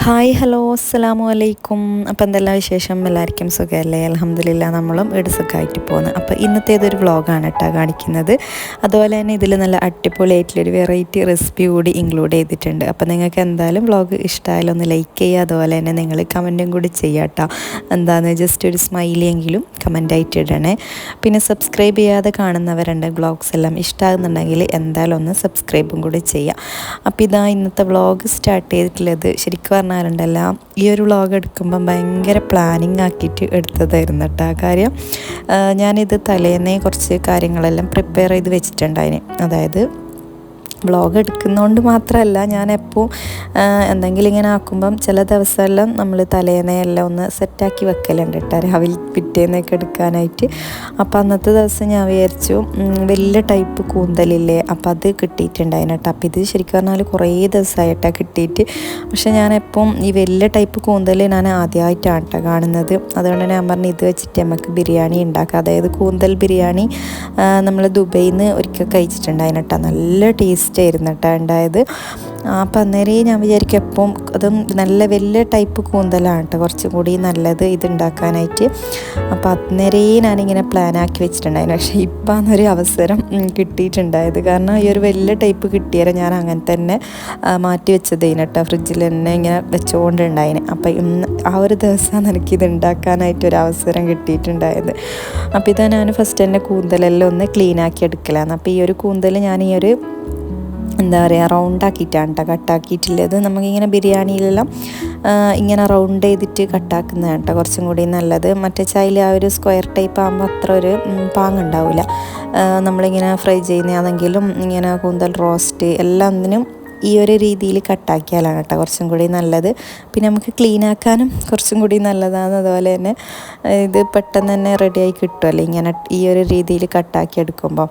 Hi hello അസ്സലാമു അലൈക്കും. അപ്പോൾ എന്തെല്ലാം വിശേഷം? എല്ലാവർക്കും സുഖമല്ലേ? അൽഹംദുലില്ലാ നമ്മളും ഇവിടെ സുഖമായിട്ട് പോകുന്നു. അപ്പോൾ ഇന്നത്തേതൊരു വ്ളോഗാണ് കേട്ടോ കാണിക്കുന്നത്. അതുപോലെ തന്നെ ഇതിൽ നല്ല അടിപൊളിയായിട്ടുള്ളൊരു വെറൈറ്റി റെസിപ്പി കൂടി ഇൻക്ലൂഡ് ചെയ്തിട്ടുണ്ട്. അപ്പോൾ നിങ്ങൾക്ക് എന്തായാലും വ്ളോഗ് ഇഷ്ടമായാലും ഒന്ന് ലൈക്ക് ചെയ്യുക, അതുപോലെ തന്നെ നിങ്ങൾ കമൻറ്റും കൂടി ചെയ്യുക കേട്ടോ. എന്താണെന്ന് ജസ്റ്റ് ഒരു സ്മൈലിയെങ്കിലും കമൻറ്റായിട്ട് ഇടണേ. പിന്നെ സബ്സ്ക്രൈബ് ചെയ്യാതെ കാണുന്നവരുണ്ട്, വ്ളോഗ്സ് എല്ലാം ഇഷ്ടമാകുന്നുണ്ടെങ്കിൽ എന്തായാലും ഒന്ന് സബ്സ്ക്രൈബും കൂടി ചെയ്യുക. അപ്പോൾ ഇതാ ഇന്നത്തെ വ്ളോഗ് സ്റ്റാർട്ട് ചെയ്തിട്ടുള്ളത് ശരിക്കും പറഞ്ഞാലുണ്ടല്ല, ഈ ഒരു വ്ളോഗ് എടുക്കുമ്പം ഭയങ്കര പ്ലാനിങ് ആക്കിയിട്ട് എടുത്തതായിരുന്നു കേട്ടോ. കാര്യം ഞാനിത് തലേന്നേ കുറച്ച് കാര്യങ്ങളെല്ലാം പ്രിപ്പയർ ചെയ്ത് വെച്ചിട്ടുണ്ടായിന്. അതായത് വ്ളോഗ് എടുക്കുന്നതുകൊണ്ട് മാത്രമല്ല, ഞാനെപ്പോൾ എന്തെങ്കിലും ഇങ്ങനെ ആക്കുമ്പം ചില ദിവസമെല്ലാം നമ്മൾ തലേന്നേ എല്ലാം ഒന്ന് സെറ്റാക്കി വെക്കലുണ്ട് കേട്ടോ, രാവിലെ പിറ്റേന്നൊക്കെ എടുക്കാനായിട്ട്. അപ്പോൾ അന്നത്തെ ദിവസം ഞാൻ വിചാരിച്ചു വലിയ ടൈപ്പ് കൂന്തലില്ലേ, അപ്പോൾ അത് കിട്ടിയിട്ടുണ്ടായിരുന്നു കേട്ടോ. അപ്പോൾ ഇത് ശരിക്കും പറഞ്ഞാൽ കുറേ ദിവസമായിട്ടാണ് കിട്ടിയിട്ട്. പക്ഷേ ഞാനെപ്പം ഈ വലിയ ടൈപ്പ് കൂന്തൽ ഞാൻ ആദ്യമായിട്ടാണ് കേട്ടോ കാണുന്നത്. അതുകൊണ്ട് ഞാൻ പറഞ്ഞു ഇത് വെച്ചിട്ട് നമുക്ക് ബിരിയാണി ഉണ്ടാക്കാം. അതായത് കൂന്തൽ ബിരിയാണി നമ്മൾ ദുബൈയിൽ നിന്ന് ഒരിക്കൽ കഴിച്ചിട്ടുണ്ടായിരുന്നു കേട്ടോ. നല്ല ടേസ്റ്റ് ആയിരുന്നു കേട്ടോ ഉണ്ടായത്. അപ്പം അന്നേരം ഞാൻ വിചാരിക്കും എപ്പം അതും നല്ല വലിയ ടൈപ്പ് കൂന്തലാണ് കേട്ടോ കുറച്ചും കൂടി നല്ലത് ഇതുണ്ടാക്കാനായിട്ട്. അപ്പോൾ അന്നേരം ഞാനിങ്ങനെ പ്ലാനാക്കി വെച്ചിട്ടുണ്ടായിരുന്നു. പക്ഷേ ഇപ്പം അന്നൊരു അവസരം കിട്ടിയിട്ടുണ്ടായത്. കാരണം ഈ ഒരു വലിയ ടൈപ്പ് കിട്ടിയാൽ ഞാൻ അങ്ങനെ തന്നെ മാറ്റി വെച്ചതേന് കേട്ടോ, ഫ്രിഡ്ജിൽ തന്നെ ഇങ്ങനെ വെച്ചുകൊണ്ടുണ്ടായിന്. അപ്പോൾ ഇന്ന് ആ ഒരു ദിവസമാണ് എനിക്കിത് ഉണ്ടാക്കാനായിട്ടൊരു അവസരം കിട്ടിയിട്ടുണ്ടായത്. അപ്പോൾ ഇതാ ഞാൻ ഫസ്റ്റ് തന്നെ കൂന്തലെല്ലാം ഒന്ന് ക്ലീനാക്കി എടുക്കലാണ്. അപ്പോൾ ഈ ഒരു കൂന്തൽ ഞാൻ ഈ ഒരു എന്താ പറയുക റൗണ്ടാക്കിയിട്ടാണ് കേട്ടോ കട്ടാക്കിയിട്ടുള്ളത്. നമുക്കിങ്ങനെ ബിരിയാണിയിലെല്ലാം ഇങ്ങനെ റൗണ്ട് ചെയ്തിട്ട് കട്ടാക്കുന്നതാണ് കേട്ടോ കുറച്ചും കൂടി നല്ലത്. മറ്റേ ചായയിൽ ആ ഒരു സ്ക്വയർ ടൈപ്പ് ആകുമ്പോൾ അത്ര ഒരു പാങ്ങുണ്ടാവില്ല. നമ്മളിങ്ങനെ ഫ്രൈ ചെയ്യുന്നതാണെങ്കിലും ഇങ്ങനെ കൂന്തൽ റോസ്റ്റ് എല്ലാം ഒന്നിനും ഈ ഒരു രീതിയിൽ കട്ടാക്കിയാലാണ് കേട്ടോ കുറച്ചും കൂടി നല്ലത്. പിന്നെ നമുക്ക് ക്ലീനാക്കാനും കുറച്ചും കൂടി നല്ലതാണ്. അതുപോലെ തന്നെ ഇത് പെട്ടെന്ന് തന്നെ റെഡിയായി കിട്ടുമല്ലോ ഇങ്ങനെ ഈ ഒരു രീതിയിൽ കട്ടാക്കി എടുക്കുമ്പോൾ.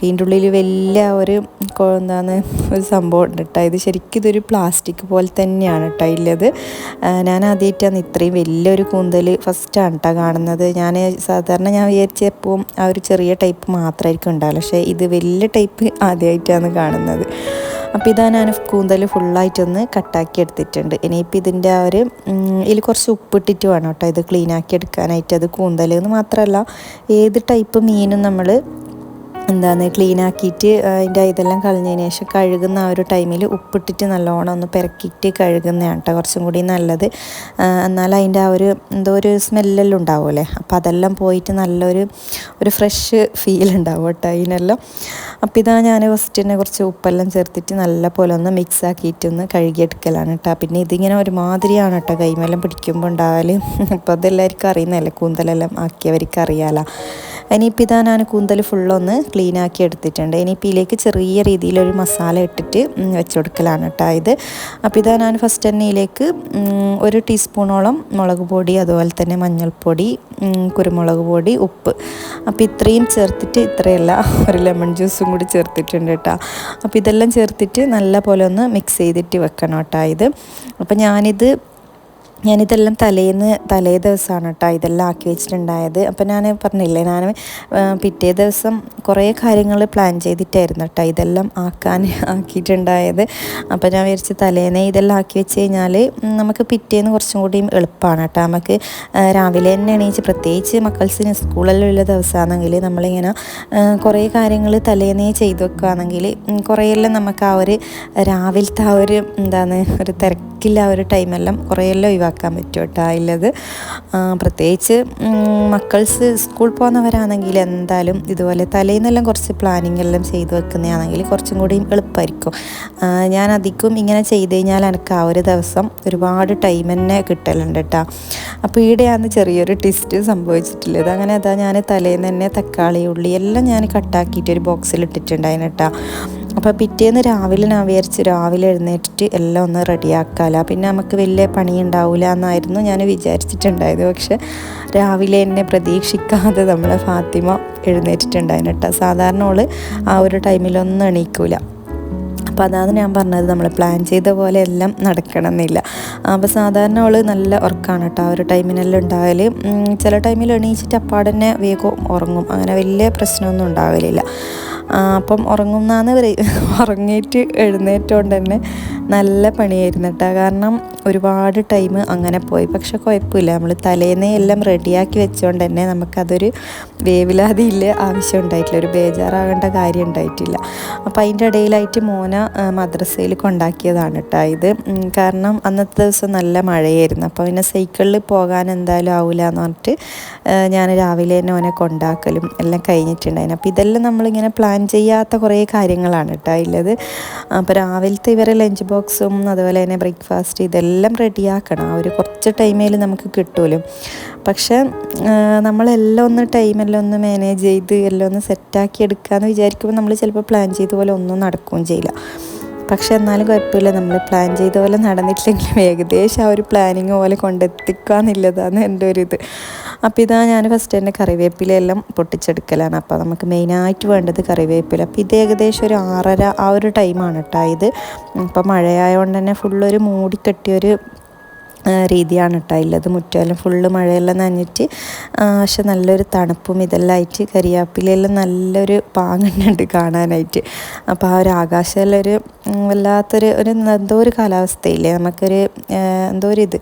ഇതിൻ്റെ ഉള്ളിൽ വലിയ ഒരു ഒരു സംഭവം ഉണ്ട് കേട്ടോ. ഇത് ശരിക്കും ഇതൊരു പ്ലാസ്റ്റിക് പോലെ തന്നെയാണ് കേട്ടോ ഉള്ളത്. ഞാൻ ആദ്യമായിട്ടാണ് ഇത്രയും വലിയൊരു കൂന്തൽ ഫസ്റ്റാണ് കേട്ടോ കാണുന്നത്. സാധാരണ ഞാൻ വിചാരിച്ചപ്പോൾ ആ ഒരു ചെറിയ ടൈപ്പ് മാത്രമായിരിക്കും ഉണ്ടാവില്ല, പക്ഷേ ഇത് വലിയ ടൈപ്പ് ആദ്യമായിട്ടാണ് കാണുന്നത്. അപ്പോൾ ഇതാ ഞാൻ കൂന്തൽ ഫുള്ളായിട്ടൊന്ന് കട്ടാക്കി എടുത്തിട്ടുണ്ട്. ഇനിയിപ്പോൾ ഇതിൻ്റെ ആ ഒരു ഇതിൽ കുറച്ച് ഉപ്പിട്ടിട്ട് വേണം കേട്ടോ ഇത് ക്ലീനാക്കി എടുക്കാനായിട്ട്. അത് കൂന്തൽ എന്ന് മാത്രമല്ല, ഏത് ടൈപ്പ് മീനും നമ്മൾ ക്ലീനാക്കിയിട്ട് അതിൻ്റെ ഇതെല്ലാം കളഞ്ഞതിന് ശേഷം കഴുകുന്ന ആ ഒരു ടൈമിൽ ഉപ്പിട്ടിട്ട് നല്ലോണം ഒന്ന് പെരക്കിയിട്ട് കഴുകുന്നതാണ് കേട്ടോ കുറച്ചും കൂടി നല്ലത്. എന്നാൽ അതിൻ്റെ ആ ഒരു എന്തോ ഒരു സ്മെല്ലെല്ലാം ഉണ്ടാവുമല്ലേ, അപ്പോൾ അതെല്ലാം പോയിട്ട് നല്ലൊരു ഫ്രഷ് ഫീൽ ഉണ്ടാവും കേട്ടോ അതിനെല്ലാം. അപ്പോൾ ഇതാ ഞാൻ ഫസ്റ്റ് തന്നെ കുറച്ച് ഉപ്പെല്ലാം ചേർത്തിട്ട് നല്ല പോലെ ഒന്ന് മിക്സ് ആക്കിയിട്ടൊന്ന് കഴുകിയെടുക്കലാണ് കേട്ടോ. പിന്നെ ഇതിങ്ങനെ ഒരുമാതിരിയാണ് കേട്ടോ കൈമെല്ലാം പിടിക്കുമ്പോൾ ഉണ്ടാവൽ. അപ്പോൾ അതെല്ലാവർക്കും അറിയുന്നതല്ലേ, കൂന്തലെല്ലാം ആക്കിയവർക്ക് അറിയാമല്ലോ. ഇനിയിപ്പോൾ ഇതാ ഞാൻ കൂന്തൽ ഫുള്ളൊന്ന് ക്ലീനാക്കി എടുത്തിട്ടുണ്ട്. ഇനിയിപ്പോൾ ഇതിലേക്ക് ചെറിയ രീതിയിലൊരു മസാല ഇട്ടിട്ട് വെച്ച് കൊടുക്കലാണ് കേട്ടോ ഇത്. അപ്പോൾ ഇതാ ഞാൻ ഫസ്റ്റ് തന്നെ ഇതിലേക്ക് 1 ടീസ്പൂണോളം മുളക് പൊടി, അതുപോലെ തന്നെ മഞ്ഞൾപ്പൊടി, കുരുമുളക് പൊടി, ഉപ്പ്, അപ്പോൾ ഇത്രയും ചേർത്തിട്ട്, ഇത്രയല്ല ഒരു ലെമൺ ജ്യൂസും കൂടി ചേർത്തിട്ടുണ്ട് കേട്ടോ. അപ്പോൾ ഇതെല്ലാം ചേർത്തിട്ട് നല്ല പോലെ ഒന്ന് മിക്സ് ചെയ്തിട്ട് വെക്കണം കേട്ടോ ഇത്. അപ്പോൾ ഞാനിതെല്ലാം തലേ ദിവസമാണ് കേട്ടോ ഇതെല്ലാം ആക്കി വെച്ചിട്ടുണ്ടായത്. അപ്പോൾ ഞാൻ പറഞ്ഞില്ലേ, ഞാൻ പിറ്റേ ദിവസം കുറേ കാര്യങ്ങൾ പ്ലാൻ ചെയ്തിട്ടായിരുന്നു കേട്ടോ ഇതെല്ലാം ആക്കിയിട്ടുണ്ടായത്. അപ്പോൾ ഞാൻ വിചാരിച്ച് തലേന്നേ ഇതെല്ലാം ആക്കി വെച്ച് കഴിഞ്ഞാൽ നമുക്ക് പിറ്റേന്ന് കുറച്ചും കൂടിയും എളുപ്പമാണ് കേട്ടോ. നമുക്ക് രാവിലെ തന്നെ എണീച്ച്, പ്രത്യേകിച്ച് മക്കൾസിന് സ്കൂളെല്ലാം ഉള്ള ദിവസമാണെങ്കിൽ നമ്മളിങ്ങനെ കുറേ കാര്യങ്ങൾ തലേന്നേ ചെയ്ത് വെക്കുകയാണെങ്കിൽ കുറേയെല്ലാം നമുക്ക് ആ ഒരു രാവിലത്തെ ആ ഒരു ഒരു തിരക്കില്ല ആ ഒരു ടൈമെല്ലാം കുറേയെല്ലാം ഒഴിവാക്കാൻ പറ്റും കേട്ടോ ഉള്ളത്. പ്രത്യേകിച്ച് മക്കൾസ് സ്കൂൾ പോകുന്നവരാണെങ്കിൽ എന്തായാലും ഇതുപോലെ തലേന്നെല്ലാം കുറച്ച് പ്ലാനിങ് എല്ലാം ചെയ്ത് വെക്കുന്നതാണെങ്കിൽ കുറച്ചും കൂടി എളുപ്പമായിരിക്കും. ഞാൻ അധികം ഇങ്ങനെ ചെയ്ത് കഴിഞ്ഞാൽ എനിക്ക് ആ ഒരു ദിവസം ഒരുപാട് ടൈം തന്നെ കിട്ടലുണ്ട് കേട്ടോ. അപ്പോൾ ഈടെയാണ് ചെറിയൊരു ട്വിസ്റ്റ് സംഭവിച്ചിട്ടുള്ളത്. അങ്ങനെ അതാ ഞാൻ തലേന്ന് തന്നെ തക്കാളി, ഉള്ളി എല്ലാം ഞാൻ കട്ടാക്കിയിട്ട് ഒരു ബോക്സിൽ ഇട്ടിട്ടുണ്ടായിരുന്നു കേട്ടോ. അപ്പോൾ പിറ്റേന്ന് രാവിലെ ഞാൻ വിചാരിച്ച് രാവിലെ എഴുന്നേറ്റിട്ട് എല്ലാം ഒന്ന് റെഡിയാക്കാമല്ലോ, പിന്നെ നമുക്ക് വലിയ പണി ഉണ്ടാവില്ല എന്നായിരുന്നു ഞാൻ വിചാരിച്ചിട്ടുണ്ടായത്. പക്ഷെ രാവിലെ എന്നെ പ്രതീക്ഷിക്കാതെ നമ്മളെ ഫാത്തിമ എഴുന്നേറ്റിട്ടുണ്ടായിരുന്നു കേട്ടോ. സാധാരണ അവൾ ആ ഒരു ടൈമിലൊന്നും എണീക്കൂല. അപ്പോൾ അപ്പോൾ അതാണ് ഞാൻ പറഞ്ഞത്, നമ്മൾ പ്ലാൻ ചെയ്ത പോലെ എല്ലാം നടക്കണമെന്നില്ല. അപ്പോൾ സാധാരണ അവൾ നല്ല ഉറക്കമാണ് കേട്ടോ ആ ഒരു ടൈമിനെല്ലാം ഉണ്ടാകൽ. ചില ടൈമിൽ എണീച്ചിട്ട് അപ്പാടന്നെ വേഗം ഉറങ്ങും, അങ്ങനെ വലിയ പ്രശ്നമൊന്നും ഉണ്ടാകലില്ല. അപ്പം ഉറങ്ങുന്നാന്ന് ഉറങ്ങിയിട്ട് എഴുന്നേറ്റുകൊണ്ട് തന്നെ നല്ല പണിയായിരുന്നു കേട്ടോ. കാരണം ഒരുപാട് ടൈം അങ്ങനെ പോയി. പക്ഷെ കുഴപ്പമില്ല, നമ്മൾ തലേന്നേ എല്ലാം റെഡിയാക്കി വെച്ചുകൊണ്ട് തന്നെ നമുക്കതൊരു വേവലാതിയില്ല ആവശ്യം ഉണ്ടായിട്ടില്ല, ഒരു ബേജാറാകേണ്ട കാര്യം ഉണ്ടായിട്ടില്ല. അപ്പോൾ അതിൻ്റെ ഇടയിലായിട്ട് മോനെ മദ്രസയിൽ കൊണ്ടാക്കിയതാണ് കേട്ടോ ഇത്. കാരണം അന്നത്തെ ദിവസം നല്ല മഴയായിരുന്നു. അപ്പോൾ പിന്നെ സൈക്കിളിൽ പോകാൻ എന്തായാലും ആവില്ല എന്ന് പറഞ്ഞിട്ട് ഞാൻ രാവിലെ തന്നെ മോനെ കൊണ്ടാക്കലും എല്ലാം കഴിഞ്ഞിട്ടുണ്ടായിരുന്നു. അപ്പോൾ ഇതെല്ലാം നമ്മളിങ്ങനെ പ്ലാൻ ചെയ്യാത്ത കുറേ കാര്യങ്ങളാണ് കേട്ടോ ഉള്ളത്. അപ്പോൾ രാവിലത്തെ ഇവരെ ലഞ്ച് ബോക്സും അതുപോലെ തന്നെ ബ്രേക്ക്ഫാസ്റ്റ് ഇതെല്ലാം റെഡിയാക്കണം. ആ ഒരു കുറച്ച് ടൈമിൽ നമുക്ക് കിട്ടുമല്ലോ. പക്ഷെ നമ്മളെല്ലാം ഒന്ന് ടൈമെല്ലാം ഒന്ന് മാനേജ് ചെയ്ത് എല്ലാം ഒന്ന് സെറ്റാക്കി എടുക്കാമെന്ന് വിചാരിക്കുമ്പോൾ നമ്മൾ ചിലപ്പോൾ പ്ലാൻ ചെയ്ത പോലെ ഒന്നും നടക്കുകയും ചെയ്യില്ല. പക്ഷെ എന്നാലും കുഴപ്പമില്ല, നമ്മൾ പ്ലാൻ ചെയ്ത പോലെ നടന്നിട്ടില്ലെങ്കിലും ഏകദേശം ആ ഒരു പ്ലാനിങ് പോലെ കൊണ്ടെത്തിക്കുക എന്നുള്ളതാണ് എൻ്റെ ഒരു ഇത്. അപ്പോൾ ഇതാ ഞാൻ ഫസ്റ്റ് തന്നെ കറിവേപ്പിലയെല്ലാം പൊട്ടിച്ചെടുക്കലാണ്. അപ്പോൾ നമുക്ക് മെയിനായിട്ട് വേണ്ടത് കറിവേപ്പില. അപ്പോൾ ഇത് ഏകദേശം ഒരു 6:30 ആ ഒരു ടൈമാണ് കേട്ടോ ഇത്. അപ്പോൾ മഴയായതുകൊണ്ട് തന്നെ ഫുള്ളൊരു മൂടിക്കെട്ടിയൊരു രീതിയാണ് കേട്ടോ ഉള്ളത്. മുറ്റമെല്ലാം ഫുള്ള് മഴയെല്ലാം നനഞ്ഞിട്ട് പക്ഷെ നല്ലൊരു തണുപ്പും ഇതെല്ലാം ആയിട്ട് കരിയാപ്പിലെല്ലാം നല്ലൊരു പാങ്ങുന്നുണ്ട് കാണാനായിട്ട്. അപ്പോൾ ആ ഒരു ആകാശമെല്ലാം ഒരു വല്ലാത്തൊരു എന്തോ ഒരു കാലാവസ്ഥയില്ലേ, നമുക്കൊരു എന്തോ ഒരു ഇത്.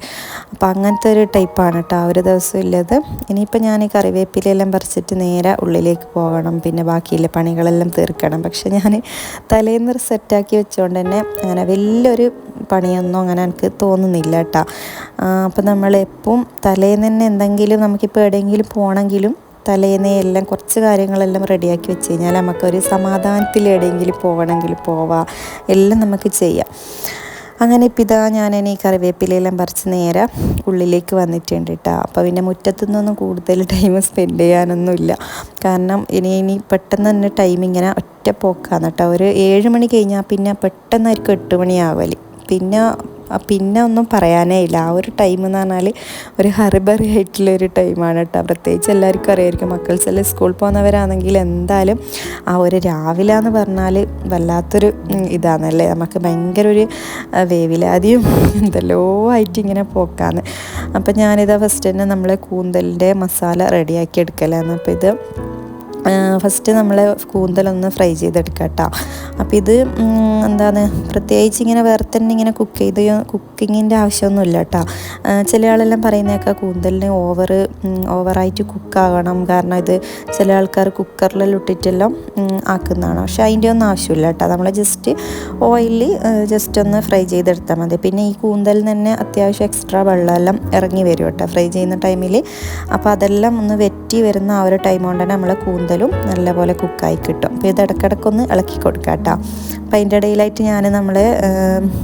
അപ്പോൾ അങ്ങനത്തെ ഒരു ടൈപ്പാണ് കേട്ടോ ആ ഒരു ദിവസം ഉള്ളത്. ഇനിയിപ്പോൾ ഞാൻ ഈ കറിവേപ്പിലെല്ലാം പറിച്ചിട്ട് നേരെ ഉള്ളിലേക്ക് പോകണം, പിന്നെ ബാക്കിയുള്ള പണികളെല്ലാം തീർക്കണം. പക്ഷെ ഞാൻ തലേന്ന് സെറ്റാക്കി വെച്ചുകൊണ്ട് തന്നെ അങ്ങനെ വലിയൊരു പണിയൊന്നും അങ്ങനെ എനിക്ക് തോന്നുന്നില്ല കേട്ടോ. അപ്പോൾ നമ്മളെപ്പം തലേന്ന് തന്നെ എന്തെങ്കിലും നമുക്കിപ്പോൾ എവിടെയെങ്കിലും പോകണമെങ്കിലും തലേന്നേ എല്ലാം കുറച്ച് കാര്യങ്ങളെല്ലാം റെഡിയാക്കി വെച്ച് കഴിഞ്ഞാൽ നമുക്കൊരു സമാധാനത്തിൽ എവിടെയെങ്കിലും പോകണമെങ്കിൽ പോവാം, എല്ലാം നമുക്ക് ചെയ്യാം. അങ്ങനെ ഇപ്പം ഇതാ ഞാൻ ഈ കറിവേപ്പിലയെല്ലാം പറിച്ച് നേരെ ഉള്ളിലേക്ക് വന്നിട്ടുണ്ട് കേട്ടോ. അപ്പോൾ പിന്നെ മുറ്റത്തുനിന്നൊന്നും കൂടുതൽ ടൈം സ്പെൻഡ് ചെയ്യാനൊന്നുമില്ല. കാരണം ഇനി പെട്ടെന്ന് തന്നെ ടൈം ഇങ്ങനെ ഒറ്റ പോക്കാണ് കേട്ടോ. ഒരു 7 മണി കഴിഞ്ഞാൽ പിന്നെ പെട്ടെന്നായിരിക്കും 8 മണിയാവല്. പിന്നെ ഒന്നും പറയാനേ ഇല്ല. ആ ഒരു ടൈം എന്ന് പറഞ്ഞാൽ ഒരു ഹറിബറി ആയിട്ടുള്ളൊരു ടൈമാണ് കേട്ടോ. പ്രത്യേകിച്ച് എല്ലാവർക്കും അറിയായിരിക്കും, മക്കൾസ് എല്ലാം സ്കൂളിൽ പോകുന്നവരാണെങ്കിൽ എന്തായാലും ആ ഒരു രാവിലെ എന്ന് പറഞ്ഞാൽ വല്ലാത്തൊരു ഇതാണല്ലേ, നമുക്ക് ഭയങ്കര ഒരു വേവിലാതിയും എന്തെല്ലോ ആയിട്ട് ഇങ്ങനെ പോക്കാന്ന്. അപ്പം ഞാനിതാ ഫസ്റ്റ് തന്നെ നമ്മളെ കൂന്തലിൻ്റെ മസാല റെഡിയാക്കി എടുക്കലാണ്. അപ്പോൾ ഇത് ഫസ്റ്റ് നമ്മൾ കൂന്തലൊന്ന് ഫ്രൈ ചെയ്തെടുക്കാം കേട്ടോ. അപ്പോൾ ഇത് എന്താണ് പ്രത്യേകിച്ച് ഇങ്ങനെ വേറെ തന്നെ ഇങ്ങനെ കുക്കിങ്ങിൻ്റെ ആവശ്യമൊന്നുമില്ല കേട്ടോ. ചില ആളെല്ലാം പറയുന്നതൊക്കെ കൂന്തലിന് ഓവറായിട്ട് കുക്കാകണം, കാരണം ഇത് ചില ആൾക്കാർ കുക്കറിലെല്ലാം ഇട്ടിട്ടെല്ലാം ആക്കുന്നതാണ്. പക്ഷേ അതിൻ്റെ ഒന്നും ആവശ്യമില്ല കേട്ടോ. നമ്മൾ ജസ്റ്റ് ഓയിലിൽ ജസ്റ്റ് ഒന്ന് ഫ്രൈ ചെയ്തെടുത്താൽ മതി. പിന്നെ ഈ കൂന്തലിൽ തന്നെ അത്യാവശ്യം എക്സ്ട്രാ വെള്ളമെല്ലാം ഇറങ്ങി വരും കേട്ടോ ഫ്രൈ ചെയ്യുന്ന ടൈമിൽ. അപ്പോൾ അതെല്ലാം ഒന്ന് വെറ്റി വരുന്ന ആ ഒരു ടൈം കൊണ്ട് തന്നെ നമ്മളെ കൂന്തലും നല്ലപോലെ കുക്കായി കിട്ടും. അപ്പോൾ ഇത് ഇടയ്ക്കിടയ്ക്കൊന്ന് ഇളക്കി കൊടുക്കാം കേട്ടോ. അപ്പോൾ അതിൻ്റെ ഇടയിലായിട്ട് നമ്മൾ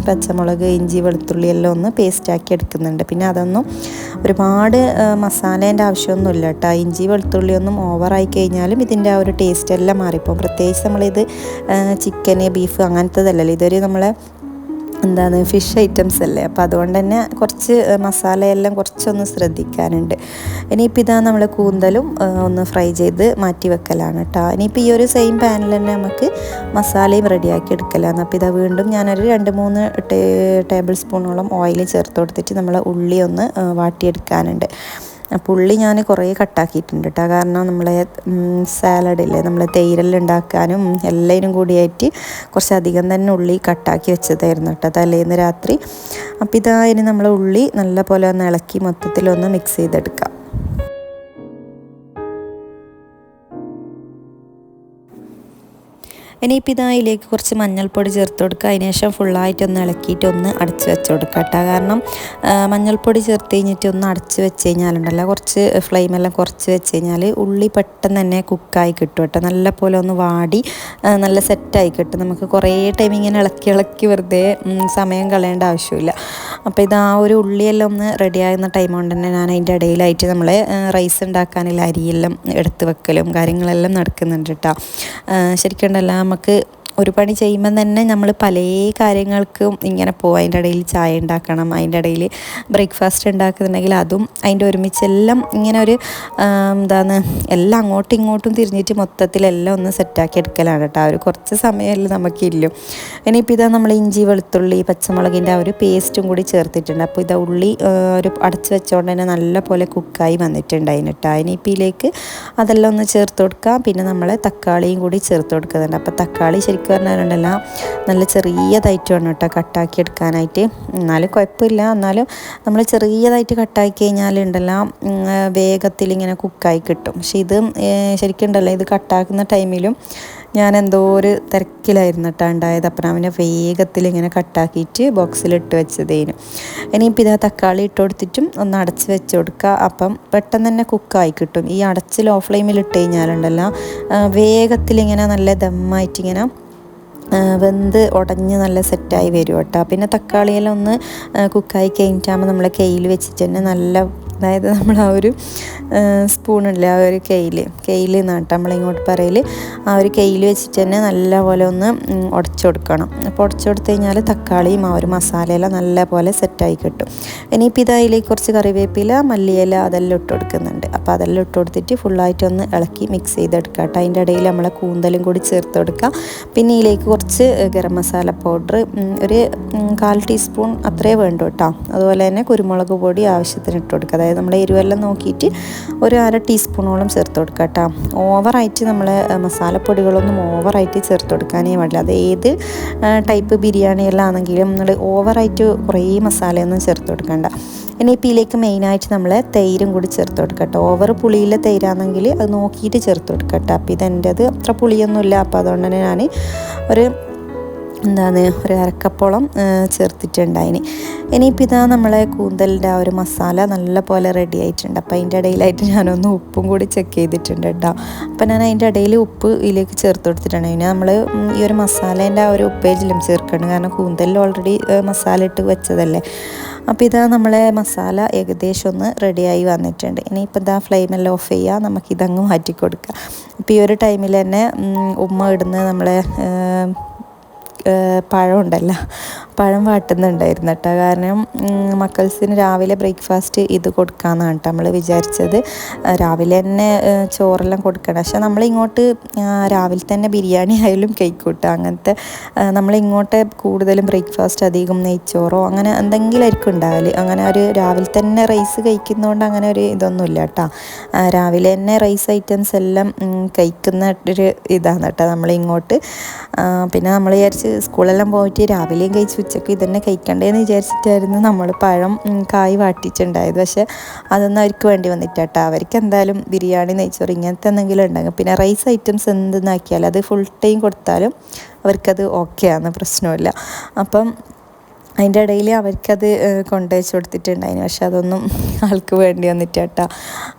പച്ചമുളക്, ഇഞ്ചി, വെളുത്തുള്ളി എല്ലാം ഒന്ന് പേസ്റ്റാക്കി എടുക്കുന്നുണ്ട്. പിന്നെ അതൊന്നും ഒരുപാട് മസാലേൻ്റെ ആവശ്യമൊന്നുമില്ല കേട്ടോ. ഇഞ്ചി വെളുത്തുള്ളിയൊന്നും ഓവറായി കഴിഞ്ഞാലും ഇതിൻ്റെ ആ ഒരു ടേസ്റ്റ് എല്ലാം മാറിപ്പോകും. പ്രത്യേകിച്ച് നമ്മളിത് ചിക്കന്, ബീഫ് അങ്ങനത്തതല്ലല്ലോ, ഇതൊരു നമ്മളെ എന്താണ് ഫിഷ് ഐറ്റംസ് അല്ലേ. അപ്പോൾ അതുകൊണ്ട് തന്നെ കുറച്ച് മസാലയെല്ലാം കുറച്ചൊന്ന് ശ്രദ്ധിക്കാനുണ്ട്. ഇനിയിപ്പോൾ ഇതാ നമ്മൾ കൂന്തലും ഒന്ന് ഫ്രൈ ചെയ്ത് മാറ്റി വെക്കലാണ് കേട്ടോ. ഇനിയിപ്പോൾ ഈ ഒരു സെയിം പാനിൽ തന്നെ നമുക്ക് മസാലയും റെഡിയാക്കി എടുക്കലാണ്. അപ്പോൾ ഇതാ വീണ്ടും ഞാനൊരു 2-3 ടേബിൾ സ്പൂണോളം ഓയിൽ ചേർത്ത് കൊടുത്തിട്ട് നമ്മൾ ഉള്ളി ഒന്ന് വാട്ടിയെടുക്കാനുണ്ട്. അപ്പോൾ ഉള്ളി ഞാൻ കുറേ കട്ടാക്കിയിട്ടുണ്ട് കേട്ടോ. കാരണം നമ്മളെ സാലഡില്ലേ, നമ്മളെ തൈരെല്ലാം ഉണ്ടാക്കാനും എല്ലാവരും കൂടിയായിട്ട് കുറച്ചധികം തന്നെ ഉള്ളി കട്ടാക്കി വെച്ചതായിരുന്നു കേട്ടോ തലേന്ന് രാത്രി. അപ്പോൾ ഇതാ ഇനി നമ്മൾ ഉള്ളി നല്ല പോലെ ഒന്ന് ഇളക്കി മൊത്തത്തിലൊന്ന് മിക്സ് ചെയ്തെടുക്കാം. ഇനിയിപ്പോൾ ഇതിലേക്ക് കുറച്ച് മഞ്ഞൾപ്പൊടി ചേർത്ത് കൊടുക്കുക. അതിന് ശേഷം ഫുള്ളായിട്ടൊന്ന് ഇളക്കിയിട്ടൊന്ന് അടച്ച് വെച്ച് കൊടുക്കുക കേട്ടോ. കാരണം മഞ്ഞൾപ്പൊടി ചേർത്ത് കഴിഞ്ഞിട്ട് ഒന്ന് അടച്ച് വെച്ച് കഴിഞ്ഞാലുണ്ടല്ലോ, കുറച്ച് ഫ്ലെയിമെല്ലാം കുറച്ച് വെച്ച് കഴിഞ്ഞാൽ ഉള്ളി പെട്ടെന്ന് തന്നെ കുക്കായി കിട്ടും കേട്ടോ. നല്ല പോലെ ഒന്ന് വാടി നല്ല സെറ്റായി കിട്ടും. നമുക്ക് കുറേ ടൈം ഇങ്ങനെ ഇളക്കി വെറുതെ സമയം കളയേണ്ട ആവശ്യമില്ല. അപ്പോൾ ഇത് ആ ഒരു ഉള്ളിയെല്ലാം ഒന്ന് റെഡിയാകുന്ന ടൈം കൊണ്ട് തന്നെ ഞാൻ അതിൻ്റെ ഇടയിലായിട്ട് നമ്മളെ റൈസ് ഉണ്ടാക്കാനുള്ള അരിയെല്ലാം എടുത്ത് വെക്കലും കാര്യങ്ങളെല്ലാം നടക്കുന്നുണ്ട് കേട്ടോ. ശരിക്കുണ്ടല്ലോ നമുക്ക് ഒരു പണി ചെയ്യുമ്പം തന്നെ നമ്മൾ പല കാര്യങ്ങൾക്കും ഇങ്ങനെ പോകും. അതിൻ്റെ ഇടയിൽ ചായ ഉണ്ടാക്കണം, അതിൻ്റെ ഇടയിൽ ബ്രേക്ക്ഫാസ്റ്റ് ഉണ്ടാക്കുന്നുണ്ടെങ്കിൽ അതും അതിൻ്റെ ഒരുമിച്ചെല്ലാം ഇങ്ങനെ ഒരു എന്താണ് എല്ലാം അങ്ങോട്ടും ഇങ്ങോട്ടും തിരിഞ്ഞിട്ട് മൊത്തത്തിലെല്ലാം ഒന്ന് സെറ്റാക്കി എടുക്കലാണ് കേട്ടോ. ഒരു കുറച്ച് സമയമല്ലേ നമുക്കില്ലു. ഇനിയിപ്പോൾ ഇതാ നമ്മൾ ഇഞ്ചി വെളുത്തുള്ളി പച്ചമുളകിൻ്റെ ആ ഒരു പേസ്റ്റും കൂടി ചേർത്തിട്ടുണ്ട്. അപ്പോൾ ഇതാ ഉള്ളി ഒരു അടച്ച് വെച്ചുകൊണ്ട് തന്നെ നല്ല പോലെ കുക്കായി വന്നിട്ടുണ്ട് അതിനിട്ട്. ഇനിയിപ്പോൾ ഇതിലേക്ക് അതെല്ലാം ഒന്ന് ചേർത്ത് കൊടുക്കാം. പിന്നെ നമ്മൾ തക്കാളിയും കൂടി ചേർത്ത് കൊടുക്കുന്നുണ്ട്. അപ്പോൾ തക്കാളി ശരിക്കും പറഞ്ഞാലുണ്ടല്ലോ നല്ല ചെറിയതായിട്ട് വേണം കേട്ടോ കട്ടാക്കി എടുക്കാനായിട്ട്. എന്നാലും കുഴപ്പമില്ല, എന്നാലും നമ്മൾ ചെറിയതായിട്ട് കട്ടാക്കി കഴിഞ്ഞാലുണ്ടല്ലോ വേഗത്തിൽ ഇങ്ങനെ കുക്കായി കിട്ടും. പക്ഷെ ഇത് ശരിക്കും ഉണ്ടല്ലോ ഇത് കട്ടാക്കുന്ന ടൈമിലും ഞാൻ എന്തോ ഒരു തിരക്കിലായിരുന്നു കേട്ടോ ഉണ്ടായത്. അപ്പം അവനെ വേഗത്തിൽ ഇങ്ങനെ കട്ടാക്കിയിട്ട് ബോക്സിലിട്ട് വെച്ചതേനു. ഇനിയിപ്പോൾ ഇതാ തക്കാളി ഇട്ട് കൊടുത്തിട്ടും ഒന്ന് അടച്ച് വെച്ച് കൊടുക്കുക. അപ്പം പെട്ടെന്ന് തന്നെ കുക്കായി കിട്ടും. ഈ അടച്ച് ലോ ഫ്ലെയിമിൽ ഇട്ട് കഴിഞ്ഞാലുണ്ടല്ലോ വേഗത്തിൽ ഇങ്ങനെ നല്ല ദമ്മായിട്ടിങ്ങനെ വെന്ത് ഉടഞ്ഞ് നല്ല സെറ്റായി വരും കേട്ടോ. പിന്നെ തക്കാളിയെല്ലാം ഒന്ന് കുക്കായി കഴിഞ്ഞിട്ടാകുമ്പോൾ നമ്മൾ കയ്യിൽ വെച്ചിട്ട് തന്നെ നല്ല, അതായത് നമ്മൾ ആ ഒരു സ്പൂണില്ലേ ആ ഒരു കെയിൽ എന്നാട്ടോ നമ്മളിങ്ങോട്ട് പറയൽ, ആ ഒരു കെയിൽ വെച്ചിട്ട് തന്നെ നല്ല പോലെ ഒന്ന് ഉടച്ചു കൊടുക്കണം. അപ്പോൾ ഉടച്ചു കൊടുത്തു കഴിഞ്ഞാൽ തക്കാളിയും ആ ഒരു മസാലയെല്ലാം നല്ല പോലെ സെറ്റായി കിട്ടും. ഇനിയിപ്പോൾ ഇതിലേക്ക് കുറച്ച് കറിവേപ്പില മല്ലിയില അതെല്ലാം ഇട്ട് കൊടുക്കുന്നുണ്ട്. അപ്പോൾ അതെല്ലാം ഇട്ട് കൊടുത്തിട്ട് ഫുള്ളായിട്ടൊന്ന് ഇളക്കി മിക്സ് ചെയ്തെടുക്കുക കേട്ടോ. അതിൻ്റെ ഇടയിൽ നമ്മളെ കൂന്തലും കൂടി ചേർത്ത് കൊടുക്കുക. പിന്നെ ഇതിലേക്ക് കുറച്ച് ഗരം മസാല പൗഡർ ഒരു 1/4 ടീസ്പൂൺ അത്രേ വേണ്ടു കേട്ടോ. അതുപോലെ തന്നെ കുരുമുളക് പൊടി ആവശ്യത്തിന് ഇട്ട് കൊടുക്കുക. അതായത് നമ്മൾ എരിവെല്ലാം നോക്കിയിട്ട് ഒരു 1/2 ടീസ്പൂണോളം ചേർത്ത് കൊടുക്കുക കേട്ടോ. ഓവറായിട്ട് നമ്മൾ മസാലപ്പൊടികളൊന്നും ഓവറായിട്ട് ചേർത്ത് കൊടുക്കാനേ പാടില്ല. അത് ഏത് ടൈപ്പ് ബിരിയാണിയെല്ലാം ആണെങ്കിലും നമ്മൾ ഓവറായിട്ട് കുറേ മസാലയൊന്നും ചേർത്ത് കൊടുക്കണ്ട. ഇനിയിപ്പോൾ ഇതിലേക്ക് മെയിനായിട്ട് നമ്മൾ തൈരും കൂടി ചേർത്ത് കൊടുക്കട്ടോ. ഓവർ പുളിയിലെ തൈരാണെങ്കിൽ അത് നോക്കിയിട്ട് ചേർത്ത് കൊടുക്കട്ടോ. അപ്പോൾ ഇതെൻ്റെത് അത്ര പുളിയൊന്നുമില്ല, അപ്പോൾ അതുകൊണ്ട് തന്നെ ഞാൻ ഒരു ഒരു അരക്കപ്പോളം ചേർത്തിട്ടുണ്ടായിന്. ഇനിയിപ്പോൾ ഇതാ നമ്മളെ കൂന്തലിൻ്റെ ആ ഒരു മസാല നല്ല പോലെ റെഡി ആയിട്ടുണ്ട്. അപ്പോൾ അതിൻ്റെ ഇടയിലായിട്ട് ഞാനൊന്ന് ഉപ്പും കൂടി ചെക്ക് ചെയ്തിട്ടുണ്ട് കേട്ടോ. അപ്പോൾ ഞാൻ അതിൻ്റെ ഇടയിൽ ഉപ്പ് ഇതിലേക്ക് ചേർത്ത് കൊടുത്തിട്ടുണ്ട്. പിന്നെ നമ്മൾ ഈ ഒരു മസാലേൻ്റെ ആ ഒരു ഉപ്പേജിലും ചേർക്കണം, കാരണം കൂന്തലിൽ ഓൾറെഡി മസാല ഇട്ട് വെച്ചതല്ലേ. അപ്പോൾ ഇതാ നമ്മളെ മസാല ഏകദേശം ഒന്ന് റെഡിയായി വന്നിട്ടുണ്ട്. ഇനിയിപ്പോൾ ഇതാ ഫ്ലെയിമെല്ലാം ഓഫ് ചെയ്യുക, നമുക്കിതങ്ങ് മാറ്റി കൊടുക്കുക. അപ്പോൾ ഈ ഒരു ടൈമിൽ തന്നെ ഉമ്മ ഇടുന്ന നമ്മളെ പഴം ഉണ്ടല്ലോ, പഴം വാട്ടുന്നുണ്ടായിരുന്നു കേട്ടോ. കാരണം മക്കൾസിന് രാവിലെ ബ്രേക്ക്ഫാസ്റ്റ് ഇത് കൊടുക്കാമെന്നാണ് കേട്ടോ നമ്മൾ വിചാരിച്ചത്. രാവിലെ തന്നെ ചോറെല്ലാം കൊടുക്കണം. പക്ഷെ നമ്മളിങ്ങോട്ട് രാവിലെ തന്നെ ബിരിയാണി ആയാലും കേക്ക് കൂട്ടുക, അങ്ങനത്തെ നമ്മളിങ്ങോട്ട് കൂടുതലും ബ്രേക്ക്ഫാസ്റ്റ് അധികം നെയ്ച്ചോറോ അങ്ങനെ എന്തെങ്കിലും ആയിരിക്കും ഉണ്ടാവല്. അങ്ങനെ ഒരു രാവിലെ തന്നെ റൈസ് കഴിക്കുന്നതുകൊണ്ട് അങ്ങനെ ഒരു ഇതൊന്നുമില്ല കേട്ടോ. രാവിലെ തന്നെ റൈസ് ഐറ്റംസ് എല്ലാം കഴിക്കുന്ന ഒരു ഇതാണ് കേട്ടോ നമ്മളിങ്ങോട്ട്. പിന്നെ നമ്മൾ വിചാരിച്ച് സ്കൂളെല്ലാം പോയിട്ട് രാവിലെയും കഴിച്ച് ഉച്ചയ്ക്ക് ഇതന്നെ കഴിക്കണ്ടേന്ന് വിചാരിച്ചിട്ടായിരുന്നു നമ്മൾ പഴം കായ് വാട്ടിയിട്ടുണ്ടായത്. പക്ഷെ അതൊന്നും അവർക്ക് വേണ്ടി വന്നിട്ടാട്ടോ. അവർക്ക് എന്തായാലും ബിരിയാണി നെയ്ച്ചോറ് ഇങ്ങനത്തെ എന്തെങ്കിലും ഉണ്ടാകും. പിന്നെ റൈസ് ഐറ്റംസ് എന്തെന്നാക്കിയാലും അത് ഫുൾ ടൈം കൊടുത്താലും അവർക്കത് ഓക്കെയാണ്, പ്രശ്നമില്ല. അപ്പം അതിൻ്റെ ഇടയിൽ അവർക്കത് കൊണ്ടുവച്ച് കൊടുത്തിട്ടുണ്ടായിരുന്നു. പക്ഷെ അതൊന്നും ആൾക്ക് വേണ്ടി വന്നിട്ട് കേട്ടോ.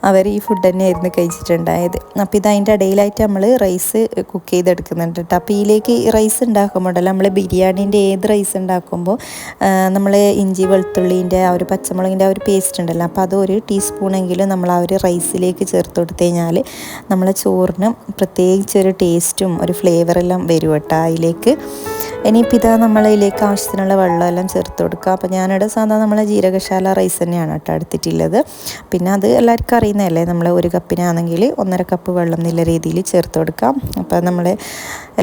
അവർ ഈ ഫുഡ് തന്നെയായിരുന്നു കഴിച്ചിട്ടുണ്ടായത്. അപ്പോൾ ഇത് അതിൻ്റെ ഇടയിലായിട്ട് നമ്മൾ റൈസ് കുക്ക് ചെയ്തെടുക്കുന്നുണ്ട് കേട്ടോ. അപ്പോൾ ഇതിലേക്ക് റൈസ് ഉണ്ടാക്കുമ്പോഴല്ലോ നമ്മൾ ബിരിയാണീൻ്റെ ഏത് റൈസ് ഉണ്ടാക്കുമ്പോൾ നമ്മൾ ഇഞ്ചി വെളുത്തുള്ളീൻ്റെ ആ ഒരു പച്ചമുളകിൻ്റെ ആ ഒരു പേസ്റ്റ് ഉണ്ടല്ലോ, അപ്പോൾ അത് 1 ടീസ്പൂണെങ്കിലും നമ്മൾ ആ ഒരു റൈസിലേക്ക് ചേർത്ത് കൊടുത്തു കഴിഞ്ഞാൽ നമ്മളെ ചോറിന് പ്രത്യേകിച്ചൊരു ടേസ്റ്റും ഒരു ഫ്ലേവറെല്ലാം വരും കേട്ടോ അതിലേക്ക്. ഇനിയിപ്പോൾ ഇതാ നമ്മളതിലേക്ക് ആവശ്യത്തിനുള്ള വെള്ളമെല്ലാം ചേർത്ത് കൊടുക്കുക. അപ്പോൾ ഞാനിവിടെ സാധാരണ നമ്മളെ ജീരകശാല റൈസ് തന്നെയാണ് കേട്ടോ എടുത്തിട്ടുള്ളത്. പിന്നെ അത് എല്ലാവർക്കും അറിയുന്നതല്ലേ, നമ്മൾ 1 കപ്പിനാണെങ്കിൽ 1.5 കപ്പ് വെള്ളം എന്നുള്ള രീതിയിൽ ചേർത്ത് കൊടുക്കാം. അപ്പോൾ നമ്മൾ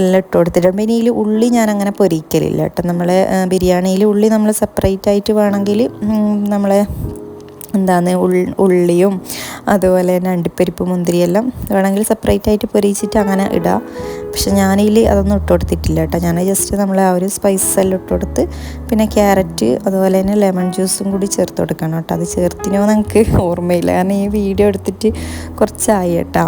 എല്ലാം ഇട്ട് കൊടുത്തിട്ടുണ്ട്. പിന്നെ ഇതിൽ ഉള്ളി ഞാൻ അങ്ങനെ പൊരിക്കലില്ല കേട്ടോ. നമ്മൾ ബിരിയാണിയിൽ ഉള്ളി നമ്മൾ സെപ്പറേറ്റ് ആയിട്ട് വേണമെങ്കിൽ നമ്മളെ ഉള്ളിയും അതുപോലെ തന്നെ അണ്ടിപ്പരിപ്പ് മുന്തിരിയെല്ലാം വേണമെങ്കിൽ സെപ്പറേറ്റ് ആയിട്ട് പൊരിച്ചിട്ട് അങ്ങനെ ഇടാം. പക്ഷെ ഞാനിതിൽ അതൊന്നും ഇട്ട് കൊടുത്തിട്ടില്ല കേട്ടോ. ഞാൻ ജസ്റ്റ് നമ്മൾ ആ ഒരു സ്പൈസസ് എല്ലാം ഇട്ട് കൊടുത്ത് പിന്നെ ക്യാരറ്റ് അതുപോലെ തന്നെ ലെമൺ ജ്യൂസും കൂടി ചേർത്ത് കൊടുക്കണം കേട്ടോ. അത് ചേർത്തിനോ എനിക്ക് ഓർമ്മയില്ല, കാരണം ഈ വീഡിയോ എടുത്തിട്ട് കുറച്ചായി കേട്ടോ.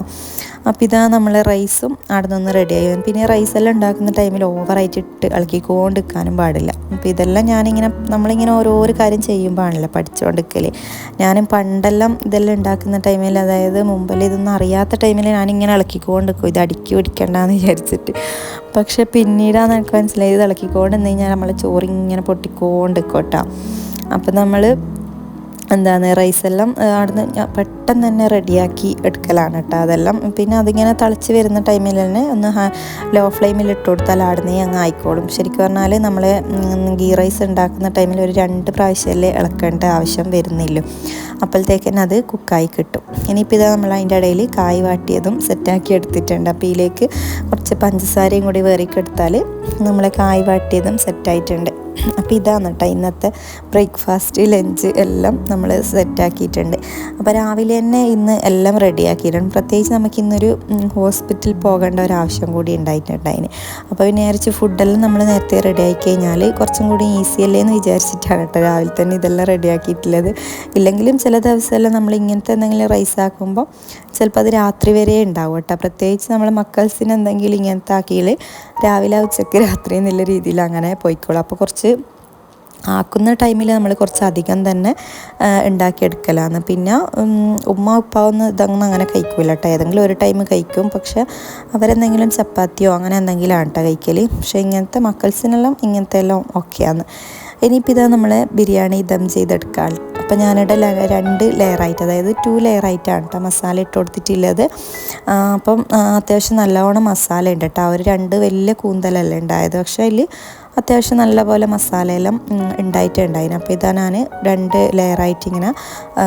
അപ്പോൾ ഇതാ നമ്മളെ റൈസും അവിടെ നിന്ന് റെഡിയായി. പിന്നെ റൈസെല്ലാം ഉണ്ടാക്കുന്ന ടൈമിൽ ഓവറായിട്ട് ഇട്ട് ഇളക്കിക്കൊണ്ടിരിക്കാനും പാടില്ല. അപ്പോൾ ഇതെല്ലാം നമ്മളിങ്ങനെ ഓരോരോ കാര്യം ചെയ്യുമ്പോഴാണല്ലോ പഠിച്ചുകൊണ്ടിരിക്കൽ. ഞാനും പണ്ടെല്ലാം ഇതെല്ലാം ഉണ്ടാക്കുന്ന ടൈമിൽ, അതായത് മുമ്പിൽ ഇതൊന്നും അറിയാത്ത ടൈമിൽ ഞാനിങ്ങനെ ഇളക്കിക്കൊണ്ടിരിക്കും, ഇത് അടുക്കി പിടിക്കണ്ടെന്ന് വിചാരിച്ചിട്ട്. പക്ഷെ പിന്നീടാണ് എനിക്ക് മനസ്സിലായത്, ഇത് ഇളക്കിക്കൊണ്ട് കഴിഞ്ഞാൽ നമ്മളെ ചോറിങ്ങനെ പൊട്ടിക്കൊണ്ടിരിക്കും കേട്ടോ. അപ്പോൾ നമ്മൾ എന്താണ് റൈസെല്ലാം അവിടുന്ന് പെട്ടെന്ന് തന്നെ റെഡിയാക്കി എടുക്കലാണ് കേട്ടോ അതെല്ലാം. പിന്നെ അതിങ്ങനെ തിളച്ച് വരുന്ന ടൈമിൽ തന്നെ ഒന്ന് ലോ ഫ്ലെയിമിൽ ഇട്ട് കൊടുത്താൽ ആടുന്നേ അങ്ങ് ആയിക്കോളും. ശരിക്കും പറഞ്ഞാൽ നമ്മൾ ഗീ റൈസ് ഉണ്ടാക്കുന്ന ടൈമിൽ ഒരു 2 പ്രാവശ്യമല്ലേ ഇളക്കേണ്ട ആവശ്യം വരുന്നില്ല. അപ്പോഴത്തേക്കന്നെ അത് കുക്കായി കിട്ടും. ഇനിയിപ്പോൾ ഇതാ നമ്മൾ അതിൻ്റെ ഇടയിൽ കായ് വാട്ടിയതും സെറ്റാക്കി എടുത്തിട്ടുണ്ട്. അപ്പോൾ ഇതിലേക്ക് കുറച്ച് പഞ്ചസാരയും കൂടി വേറിക്കെടുത്താൽ നമ്മളെ കായ് വാട്ടിയതും സെറ്റായിട്ടുണ്ട്. അപ്പോൾ ഇതാണ് കേട്ടോ ഇന്നത്തെ ബ്രേക്ക്ഫാസ്റ്റ് ലഞ്ച് എല്ലാം നമ്മൾ സെറ്റാക്കിയിട്ടുണ്ട്. അപ്പോൾ രാവിലെ തന്നെ ഇന്ന് എല്ലാം റെഡിയാക്കിയിട്ടുണ്ട്. പ്രത്യേകിച്ച് നമുക്ക് ഇന്നൊരു ഹോസ്പിറ്റലിൽ പോകേണ്ട ഒരാവശ്യം കൂടി ഉണ്ടായിട്ടുണ്ട് അതിന്. അപ്പോൾ പിന്നെ വിചാരിച്ച് ഫുഡെല്ലാം നമ്മൾ നേരത്തെ റെഡിയാക്കി കഴിഞ്ഞാൽ കുറച്ചും കൂടി ഈസി അല്ലേ എന്ന് വിചാരിച്ചിട്ടാണ് കേട്ടോ രാവിലെ തന്നെ ഇതെല്ലാം റെഡിയാക്കിയിട്ടുള്ളത്. ഇല്ലെങ്കിലും ചില ദിവസമെല്ലാം നമ്മൾ ഇങ്ങനത്തെ എന്തെങ്കിലും റൈസ് ആക്കുമ്പോൾ ചിലപ്പോൾ അത് രാത്രി വരെ ഉണ്ടാവും കേട്ടോ. പ്രത്യേകിച്ച് നമ്മൾ മക്കൾസിന് എന്തെങ്കിലും ഇങ്ങനത്തെ ആക്കിയാൽ രാവിലെ ഉച്ചയ്ക്ക് രാത്രി എന്നുള്ള രീതിയിൽ അങ്ങനെ പോയിക്കോളും. അപ്പോൾ കുറച്ച് ആക്കുന്ന ടൈമിൽ നമ്മൾ കുറച്ച് അധികം തന്നെ ഉണ്ടാക്കിയെടുക്കലാണ്. പിന്നെ ഉമ്മ ഉപ്പാവൊന്നും ഇതൊന്നും അങ്ങനെ കഴിക്കില്ല കേട്ടോ. ഏതെങ്കിലും ഒരു ടൈം കഴിക്കും. പക്ഷെ അവരെന്തെങ്കിലും ചപ്പാത്തിയോ അങ്ങനെ എന്തെങ്കിലും ആണ് കേട്ടോ കഴിക്കൽ. പക്ഷേ ഇങ്ങനത്തെ മക്കൾസിനെല്ലാം ഇങ്ങനത്തെ എല്ലാം ഓക്കെയാണ്. ഇനിയിപ്പോൾ ഇതാ നമ്മൾ ബിരിയാണി ദം ചെയ്തെടുക്കാം. അപ്പോൾ ഞാനിവിടെ 2 ലെയറായിട്ട്, അതായത് 2 ലെയറായിട്ടാണ് കേട്ടോ മസാല ഇട്ട് കൊടുത്തിട്ടുള്ളത്. അപ്പം അത്യാവശ്യം നല്ലവണ്ണം മസാല ഉണ്ട് കേട്ടോ. ഒരു 2 വലിയ കൂന്തലല്ല ഉണ്ടായത്. പക്ഷേ അതിൽ അത്യാവശ്യം നല്ലപോലെ മസാലയെല്ലാം ഉണ്ടായിട്ടുണ്ടായിരുന്നു. അപ്പോൾ ഇതാ ഞാൻ 2 ലെയറായിട്ട് ഇങ്ങനെ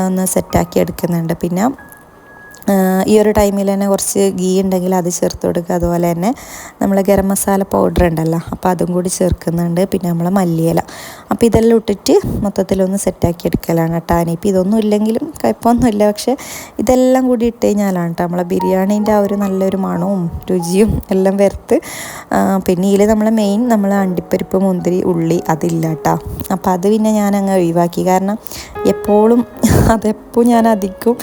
ഒന്ന് സെറ്റാക്കി എടുക്കുന്നുണ്ട്. പിന്നെ ഈ ഒരു ടൈമിൽ തന്നെ കുറച്ച് ഗീ ഉണ്ടെങ്കിൽ അത് ചേർത്ത് കൊടുക്കുക. അതുപോലെ തന്നെ നമ്മൾ ഗരം മസാല പൗഡർ ഉണ്ടല്ലോ, അപ്പോൾ അതും കൂടി ചേർക്കുന്നുണ്ട്. പിന്നെ നമ്മൾ മല്ലിയില. അപ്പോൾ ഇതെല്ലാം ഇട്ടിട്ട് മൊത്തത്തിലൊന്ന് സെറ്റാക്കി എടുക്കലാണ് കേട്ടോ. ഇനിയിപ്പോൾ ഇതൊന്നും ഇല്ലെങ്കിലും കുഴപ്പമൊന്നുമില്ല. പക്ഷേ ഇതെല്ലാം കൂടി ഇട്ട് കഴിഞ്ഞാലാണ് കേട്ടോ നമ്മളെ ബിരിയാണീൻ്റെ ആ ഒരു നല്ലൊരു മണവും രുചിയും എല്ലാം വരത്ത്. പിന്നെ ഇതിൽ നമ്മളെ മെയിൻ നമ്മൾ അണ്ടിപ്പരിപ്പ്, മുന്തിരി, ഉള്ളി അതില്ല കേട്ടോ. അപ്പോൾ അത് പിന്നെ ഞാനങ്ങ് ഒഴിവാക്കി. കാരണം എപ്പോഴും അതെപ്പോൾ ഞാൻ അധികം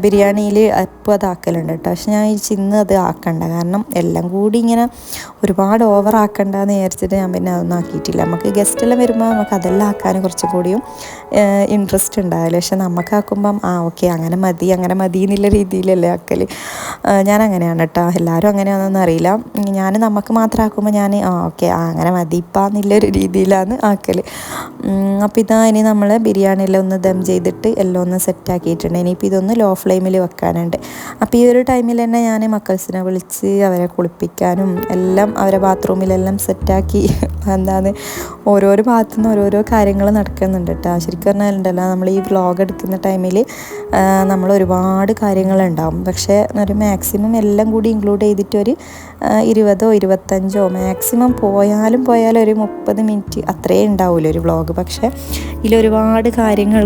ബിരിയാണിയിൽ എപ്പോൾ അതാക്കലുണ്ട് കേട്ടോ. പക്ഷെ ഞാൻ ഇന്ന് അത് ആക്കണ്ട. കാരണം എല്ലാം കൂടി ഇങ്ങനെ ഒരുപാട് ഓവർ ആക്കണ്ടെന്ന് വിചാരിച്ചിട്ട് ഞാൻ പിന്നെ അതൊന്നും ആക്കിയിട്ടില്ല. നമുക്ക് ഗസ്റ്റെല്ലാം വരുമ്പോൾ നമുക്ക് അതെല്ലാം ആക്കാൻ കുറച്ചും കൂടിയും ഇൻട്രസ്റ്റ് ഉണ്ടാവില്ല. പക്ഷെ നമുക്കാക്കുമ്പം ഓക്കെ അങ്ങനെ മതി എന്നുള്ള രീതിയിലല്ലേ ആക്കൽ. ഞാൻ അങ്ങനെയാണ് കേട്ടോ. എല്ലാവരും അങ്ങനെയാണെന്നൊന്നും അറിയില്ല. ഞാൻ നമുക്ക് മാത്രം ആക്കുമ്പോൾ ഞാൻ ഓക്കെ അങ്ങനെ മതി ഇപ്പം എന്നുള്ളൊരു രീതിയിലാണ് ആക്കൽ. അപ്പോൾ ഇതാ ഇനി നമ്മൾ ബിരിയാണിയെല്ലാം ഒന്ന് ദം ചെയ്തിട്ട് എല്ലാം ഒന്ന് സെറ്റാക്കിയിട്ടുണ്ട്. ഇനിയിപ്പോൾ ഇതൊന്ന് ലോ ഫ്ലെയിമിൽ വെക്കാനുണ്ട്. അപ്പോൾ ഈ ഒരു ടൈമിൽ തന്നെ ഞാൻ മക്കൾസിനെ വിളിച്ച് അവരെ കുളിപ്പിക്കാനും എല്ലാം അവരെ ബാത്റൂമിലെല്ലാം സെറ്റാക്കി ഓരോരോ ഭാഗത്തു നിന്ന് ഓരോരോ കാര്യങ്ങൾ നടക്കുന്നുണ്ട് കേട്ടോ. ശരിക്കും പറഞ്ഞാലുണ്ടല്ലോ നമ്മൾ ഈ വ്ളോഗ് എടുക്കുന്ന ടൈമിൽ നമ്മൾ ഒരുപാട് കാര്യങ്ങളുണ്ടാവും. പക്ഷേ ഒരു മാക്സിമം എല്ലാം കൂടി ഇൻക്ലൂഡ് ചെയ്തിട്ട് ഒരു 20 or 25 മാക്സിമം പോയാലും ഒരു 30 മിനിറ്റ് അത്രേ ഉണ്ടാവില്ല ഒരു വ്ളോഗ്. പക്ഷേ ഇതിലൊരുപാട് കാര്യങ്ങൾ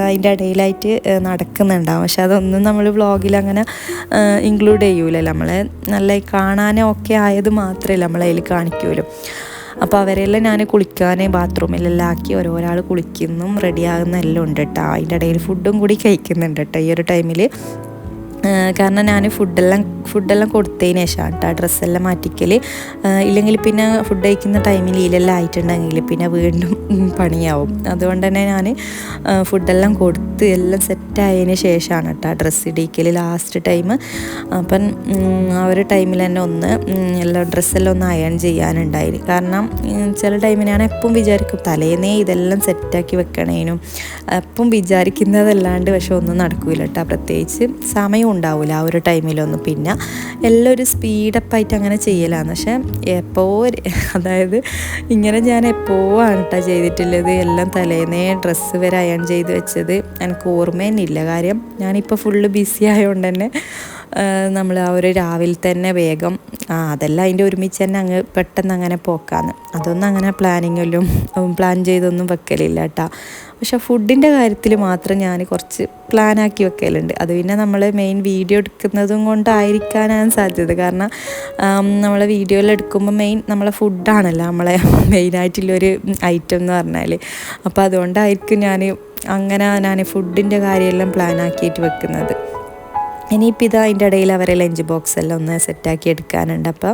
അതിൻ്റെ ഇടയിലായിട്ട് നടക്കുന്നുണ്ടാവും. പക്ഷെ അതൊന്നും നമ്മൾ വ്ളോഗിൽ അങ്ങനെ ഇൻക്ലൂഡ് ചെയ്യൂലല്ലോ. നമ്മളെ നല്ല കാണാനൊക്കെ ആയത് മാത്രമേ നമ്മളതിൽ കാണിക്കൂലൂ. അപ്പോൾ അവരെല്ലാം ഞാൻ കുളിക്കാൻ ബാത്റൂമിലെല്ലാം ആക്കി ഓരോരാൾ കുളിക്കുന്നു റെഡിയാകുന്ന എല്ലാം ഉണ്ട് കേട്ടോ. അതിൻ്റെ ഇടയിൽ ഫുഡും കൂടി കഴിക്കുന്നുണ്ട് കേട്ടോ ഈ ഒരു ടൈമിൽ. കാരണം ഞാൻ ഫുഡെല്ലാം കൊടുത്തതിന് ശേഷമാണ് കേട്ടോ ഡ്രസ്സെല്ലാം മാറ്റിക്കൽ. ഇല്ലെങ്കിൽ പിന്നെ ഫുഡ് കഴിക്കുന്ന ടൈമിൽ ഇതിലെല്ലാം ആയിട്ടുണ്ടെങ്കിൽ പിന്നെ വീണ്ടും പണിയാവും. അതുകൊണ്ട് തന്നെ ഞാൻ ഫുഡെല്ലാം കൊടുത്ത് എല്ലാം സെറ്റായതിന് ശേഷമാണ് കേട്ടോ ഡ്രസ്സ് ഇടിക്കൽ ലാസ്റ്റ് ടൈം. അപ്പം ആ ഒരു ടൈമിൽ തന്നെ ഒന്ന് എല്ലാം ഡ്രസ്സെല്ലാം ഒന്ന് അയൺ ചെയ്യാനുണ്ടായി. കാരണം ചില ടൈമിൽ ഞാൻ എപ്പം വിചാരിക്കും തലേന്നേ ഇതെല്ലാം സെറ്റാക്കി വെക്കണേനും എപ്പം വിചാരിക്കുന്നതല്ലാണ്ട് പക്ഷെ ഒന്നും നടക്കില്ല കേട്ടോ. പ്രത്യേകിച്ച് സമയം ഉണ്ടാവില്ല ആ ഒരു ടൈമിലൊന്നും. പിന്നെ എല്ലാം ഒരു സ്പീഡപ്പായിട്ട് അങ്ങനെ ചെയ്യലാണ്. പക്ഷെ അതായത് ഇങ്ങനെ ഞാൻ എപ്പോഴാണ് കേട്ടോ ചെയ്തിട്ടുള്ളത്. എല്ലാം തലേന്നേ ഡ്രസ്സ് വരെ അയൺ ചെയ്ത് വെച്ചത് എനിക്ക് ഓർമ്മയൊന്നുമില്ല. കാര്യം ഞാനിപ്പോൾ ഫുള്ള് ബിസി ആയതുകൊണ്ട് തന്നെ നമ്മൾ ആ ഒരു രാവിലെ തന്നെ വേഗം അതെല്ലാം അതിൻ്റെ ഒരുമിച്ച് തന്നെ അങ്ങ് പെട്ടെന്ന് അങ്ങനെ പോക്കാന്ന്. അതൊന്നും അങ്ങനെ പ്ലാൻ ചെയ്തൊന്നും വെക്കലില്ല കേട്ടോ. പക്ഷെ ഫുഡിൻ്റെ കാര്യത്തിൽ മാത്രം ഞാൻ കുറച്ച് പ്ലാനാക്കി വെക്കലുണ്ട്. അത് പിന്നെ നമ്മൾ മെയിൻ വീഡിയോ എടുക്കുന്നതും കൊണ്ടായിരിക്കാനാണ് സാധ്യത. കാരണം നമ്മളെ വീഡിയോയിലെടുക്കുമ്പോൾ മെയിൻ നമ്മളെ ഫുഡാണല്ലോ നമ്മളെ മെയിനായിട്ടുള്ളൊരു ഐറ്റം എന്ന് പറഞ്ഞാൽ. അപ്പോൾ അതുകൊണ്ടായിരിക്കും ഞാൻ ഫുഡിൻ്റെ കാര്യമെല്ലാം പ്ലാനാക്കിയിട്ട് വെക്കുന്നത്. ഇനിയിപ്പോൾ ഇതാ അതിൻ്റെ ഇടയിൽ അവരെ ലഞ്ച് ബോക്സ് എല്ലാം ഒന്ന് സെറ്റാക്കി എടുക്കാനുണ്ട്. അപ്പോൾ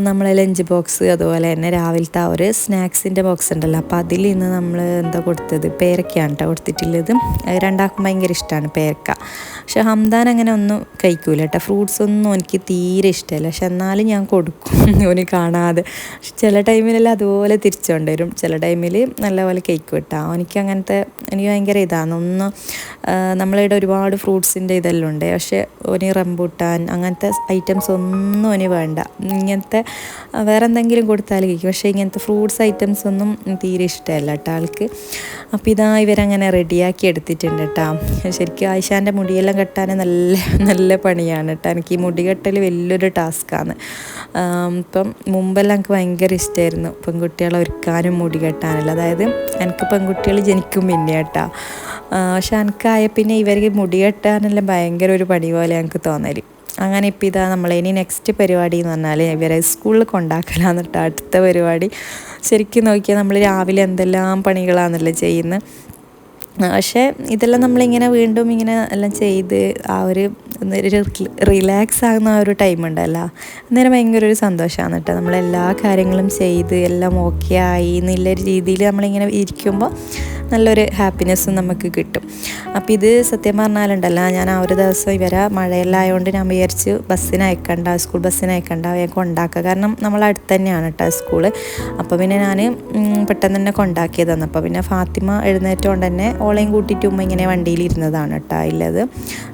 നമ്മളെ ലഞ്ച് ബോക്സ് അതുപോലെ തന്നെ രാവിലത്തെ ആ ഒരു സ്നാക്സിൻ്റെ ബോക്സ് ഉണ്ടല്ലോ, അപ്പോൾ അതിൽ നിന്ന് നമ്മൾ എന്താ കൊടുത്തത്, പേരക്കയാണ് കേട്ടോ കൊടുത്തിട്ടുള്ളത്. രണ്ടാൾക്കും ഭയങ്കര ഇഷ്ടമാണ് പേരക്ക. പക്ഷെ ഹംദാൻ അങ്ങനെ ഒന്നും കഴിക്കൂല കേട്ടോ, ഫ്രൂട്ട്സ് ഒന്നും എനിക്ക് തീരെ ഇഷ്ടമല്ല. പക്ഷെ എന്നാലും ഞാൻ കൊടുക്കും ഓന് കാണാതെ. പക്ഷെ ചില ടൈമിലെല്ലാം അതുപോലെ തിരിച്ചുകൊണ്ട് വരും, ചില ടൈമിൽ നല്ലപോലെ കഴിക്കും കേട്ടോ. എനിക്ക് ഭയങ്കര ഇതാണ് ഒന്നും. നമ്മളിവിടെ ഒരുപാട് ഫ്രൂട്ട്സിൻ്റെ ഇതെല്ലാം ഉണ്ട്, പക്ഷേ ഓന് റംബൂട്ടാൻ അങ്ങനത്തെ ഐറ്റംസ് ഒന്നും ഓന് വേണ്ട. ഇങ്ങനത്തെ വേറെ എന്തെങ്കിലും കൊടുത്താൽ കഴിക്കും, പക്ഷേ ഇങ്ങനത്തെ ഫ്രൂട്ട്സ് ഐറ്റംസ് ഒന്നും തീരെ ഇഷ്ടമല്ല കേട്ടോ ആൾക്ക്. അപ്പോൾ ഇതാ ഇവരങ്ങനെ റെഡിയാക്കി എടുത്തിട്ടുണ്ട് കേട്ടോ. ശരിക്കും ആയിഷാൻ്റെ മുടിയെല്ലാം കെട്ടാൻ നല്ല പണിയാണ് കേട്ടോ. എനിക്ക് ഈ മുടി കെട്ടൽ വലിയൊരു ടാസ്ക്കാണ്. ഇപ്പം മുമ്പെല്ലാം എനിക്ക് ഭയങ്കര ഇഷ്ടമായിരുന്നു പെൺകുട്ടികളെ ഒരുക്കാനും മുടി കെട്ടാനല്ല. അതായത് എനിക്ക് പെൺകുട്ടികൾ ജനിക്കും പിന്നെ കേട്ടോ. പക്ഷെ എനിക്കായ പിന്നെ ഇവർക്ക് മുടി കെട്ടാനെല്ലാം ഭയങ്കര ഒരു പണി പോലെ എനിക്ക് തോന്നൽ. അങ്ങനെ ഇപ്പം ഇതാ നമ്മളതിന് നെക്സ്റ്റ് പരിപാടി എന്ന് പറഞ്ഞാൽ ഇവരെ സ്കൂളിൽ കൊണ്ടാക്കലാന്ന് കേട്ടോ അടുത്ത പരിപാടി. ശരിക്കും നോക്കിയാൽ നമ്മൾ രാവിലെ എന്തെല്ലാം പണികളാണല്ലോ ചെയ്യുന്നത്. പക്ഷേ ഇതെല്ലാം നമ്മളിങ്ങനെ വീണ്ടും ഇങ്ങനെ എല്ലാം ചെയ്ത് ആ ഒരു റിലാക്സ് ആകുന്ന ആ ഒരു ടൈം ഉണ്ടല്ലോ, അന്നേരം ഭയങ്കര ഒരു സന്തോഷമാണ് കേട്ടോ. നമ്മളെല്ലാ കാര്യങ്ങളും ചെയ്ത് എല്ലാം ഓക്കെ ആയി എന്നുള്ള രീതിയിൽ നമ്മളിങ്ങനെ ഇരിക്കുമ്പോൾ നല്ലൊരു ഹാപ്പിനെസ്സും നമുക്ക് കിട്ടും. അപ്പോൾ ഇത് സത്യം പറഞ്ഞാലുണ്ടല്ലോ, ഞാൻ ആ ഒരു ദിവസം ഇവരെ മഴയെല്ലാം ആയതുകൊണ്ട് ഞാൻ വിചാരിച്ച് ബസ്സിന് അയക്കണ്ട, സ്കൂൾ ബസ്സിന് അയക്കണ്ട, വേഗം കൊണ്ടാക്കുക. കാരണം നമ്മളടുത്ത് തന്നെയാണ് കേട്ടോ സ്കൂള്. അപ്പോൾ പിന്നെ ഞാൻ പെട്ടെന്ന് തന്നെ കൊണ്ടാക്കിയതാണ്. അപ്പോൾ പിന്നെ ഫാത്തിമ എഴുന്നേറ്റുകൊണ്ട് തന്നെ ഓളയും കൂട്ടിയിട്ട് ഉമ്മ ഇങ്ങനെ വണ്ടിയിൽ ഇരുന്നതാണ് കേട്ടോ ഉള്ളത്.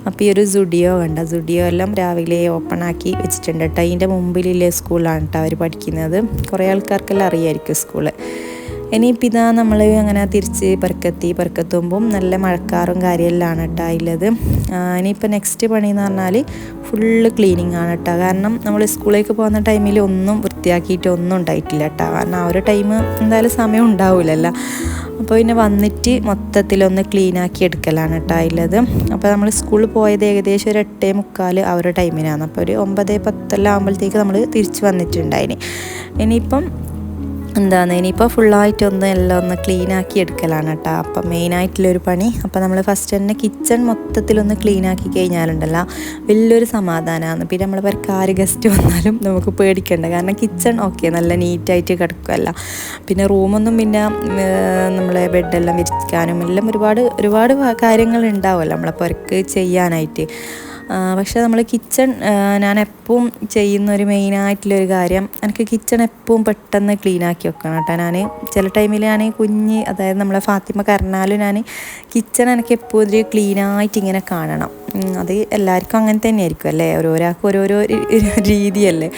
അപ്പോൾ ഈ ഒരു സുഡിയോ കണ്ട, സുഡിയോ എല്ലാം രാവിലെ ഓപ്പൺ ആക്കി വെച്ചിട്ടുണ്ട് കേട്ടോ. അതിൻ്റെ മുമ്പിലുള്ള സ്കൂളാണ് കേട്ടോ അവർ പഠിക്കുന്നത്. കുറേ ആൾക്കാർക്കെല്ലാം അറിയായിരിക്കും സ്കൂള്. ഇനിയിപ്പോൾ ഇതാ നമ്മൾ അങ്ങനെ തിരിച്ച് പറക്കത്തുമ്പം നല്ല മഴക്കാറും കാര്യമെല്ലാം കേട്ടോ ഉള്ളത്. ഇനിയിപ്പോൾ നെക്സ്റ്റ് പണി എന്ന് പറഞ്ഞാൽ ഫുള്ള് ക്ലീനിങ് ആണ് കേട്ടോ. കാരണം നമ്മൾ സ്കൂളിലേക്ക് പോകുന്ന ടൈമിൽ ഒന്നും വൃത്തിയാക്കിയിട്ട് ഒന്നും ഉണ്ടായിട്ടില്ല കേട്ടോ. കാരണം ആ ഒരു ടൈം എന്തായാലും സമയം ഉണ്ടാവില്ലല്ലോ. അപ്പോൾ പിന്നെ വന്നിട്ട് മൊത്തത്തിലൊന്ന് ക്ലീനാക്കി എടുക്കലാണ് കേട്ടോ ഉള്ളത്. അപ്പോൾ നമ്മൾ സ്കൂളിൽ പോയത് ഏകദേശം ഒരു 8:45 ആ ഒരു ടൈമിനാണ്. അപ്പോൾ ഒരു 9:10 ആകുമ്പോഴത്തേക്ക് നമ്മൾ തിരിച്ച് വന്നിട്ടുണ്ടായിന്. ഇനിയിപ്പോൾ ഫുള്ളായിട്ടൊന്ന് എല്ലാം ഒന്ന് ക്ലീനാക്കി എടുക്കലാണ് കേട്ടോ അപ്പം മെയിനായിട്ടുള്ളൊരു പണി. അപ്പോൾ നമ്മൾ ഫസ്റ്റ് തന്നെ കിച്ചൺ മൊത്തത്തിലൊന്ന് ക്ലീനാക്കി കഴിഞ്ഞാലുണ്ടല്ലോ വലിയൊരു സമാധാനമാണ്. പിന്നെ നമ്മൾ ആര് ഗസ്റ്റ് വന്നാലും നമുക്ക് പേടിക്കണ്ട, കാരണം കിച്ചൺ ഓക്കെ നല്ല നീറ്റായിട്ട് കിടക്കുമല്ല. പിന്നെ റൂമൊന്നും പിന്നെ നമ്മളെ ബെഡെല്ലാം വിരിക്കാനും എല്ലാം ഒരുപാട് കാര്യങ്ങൾ ഉണ്ടാവുമല്ലോ നമ്മളെ പുറക്ക് ചെയ്യാനായിട്ട്. പക്ഷേ നമ്മൾ കിച്ചൺ ഞാൻ എപ്പോഴും ചെയ്യുന്നൊരു മെയിനായിട്ടുള്ളൊരു കാര്യം, എനിക്ക് കിച്ചൺ എപ്പോഴും പെട്ടെന്ന് ക്ലീനാക്കി വെക്കണം കേട്ടോ. ഞാൻ ചില ടൈമിൽ അതായത് നമ്മളെ ഫാത്തിമ കരഞ്ഞാലും ഞാൻ കിച്ചൺ എനിക്ക് എപ്പോഴും ഒരു ക്ലീനായിട്ട് ഇങ്ങനെ കാണണം. അത് എല്ലാവർക്കും അങ്ങനെ തന്നെ ആയിരിക്കും അല്ലേ, ഓരോരാൾക്കും ഓരോരോ രീതിയല്ലേ.